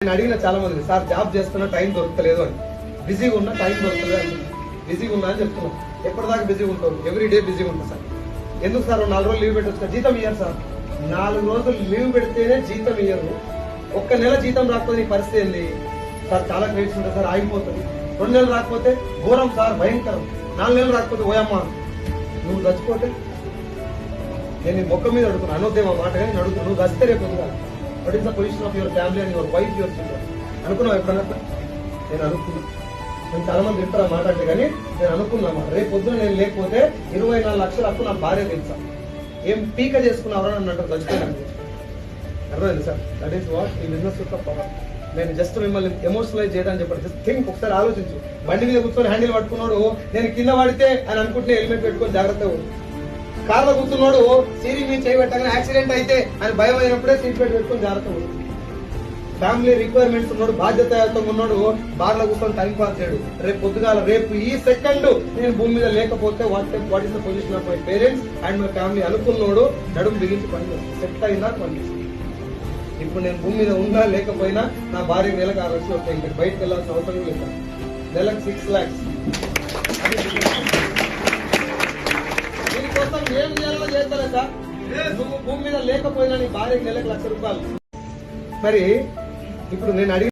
నేను అడిగిన చాలా మంది, సార్ జాబ్ చేస్తున్నా టైం దొరకలేదు అని. బిజీగా ఉన్నా టైం దొరకలేదు అని. బిజీగా ఉన్నా అని చెప్తున్నాను. ఎప్పటిదాకా బిజీగా ఉంటారు? ఎవ్రీ డే బిజీగా ఉంటారు సార్. ఎందుకు సార్ 4 రోజులు లీవ్ పెట్టొచ్చు? జీతం ఇయ్యారు సార్. 4 రోజులు లీవ్ పెడితేనే జీతం ఇయ్యరు. ఒక్క నెల జీతం రాకపోతే నీ పరిస్థితి ఏంది సార్? చాలా క్రెడిట్స్ ఉంటాయి సార్, ఆగిపోతుంది. 2 నెలలు రాకపోతే ఘోరం సార్, భయంకరం. 4 నెలలు రాకపోతే ఓయమ్మా నువ్వు చచ్చిపోతే నేను నీ మొక్క మీద అడుగుతున్నా, అనొద్దేమో మాట కానీ నేను అడుగుతున్నా. నువ్వు చస్తే రేపు what is the position of your family and your wife, your children? అనుకున్నావు ఎప్పుడన్నా? నేను అనుకున్నా. నేను చాలా మంది చెప్తారా మాట అంటే, కానీ నేను అనుకున్నాను రేపు పొద్దున నేను లేకపోతే 24 లక్షల అప్పు నా భార్య తెలుసా. ఏం పీక చేసుకున్నావరా అన్నట్టు చచ్చిపోయినాను. అర్థమైంది సార్? దట్ ఈస్ వాట్ ఈ బిజినెస్ యొక్క పవర్. నేను జస్ట్ మిమ్మల్ని ఎమోషనలైజ్ చేయడానికి చెప్పండి. జస్ట్ థింక్, ఒకసారి ఆలోచించు. బండి మీద కూర్చొని హ్యాండిల్ పట్టుకున్నాడు, నేను కింద పడితే అని అనుకుంటే హెల్మెట్ పెట్టుకొని జాగ్రత్తగా. కార్లో కూర్చున్నాడు, సీరింగ్ మీద చేయబెట్టగానే యాక్సిడెంట్ అయితే అని భయం అయినప్పుడే సీట్ బెల్ట్ పెట్టుకొని జాగ్రత్తగా. ఫ్యామిలీ రిక్వైర్మెంట్స్ ఉన్నాడు, బాధ్యతాయుతంగా ఉన్నాడు, బార్లో కూర్చొని టైం పాస్ చేయడు. రేపు పొద్దుగాల రేపు ఈ సెకండ్ నేను భూమి మీద లేకపోతే what is the position of my parents and my family అనుకున్నాడు. నడుము బిగించి పని సెట్ అయినా పని. ఇప్పుడు నేను భూమి మీద ఉన్నా లేకపోయినా నా భార్య నెలకు 6 లక్షలు వస్తాయి. ఇంకా బయటకు వెళ్ళాల్సిన అవసరం లేదు. నెలకు 6 lakhs. దీనికోసం ఏం చేయాలో చేస్తారా సార్? నువ్వు భూమి మీద లేకపోయినా నీ భార్యకి నెలకు 1,00,000 రూపాయలు. మరి ఇప్పుడు నేను అడిగి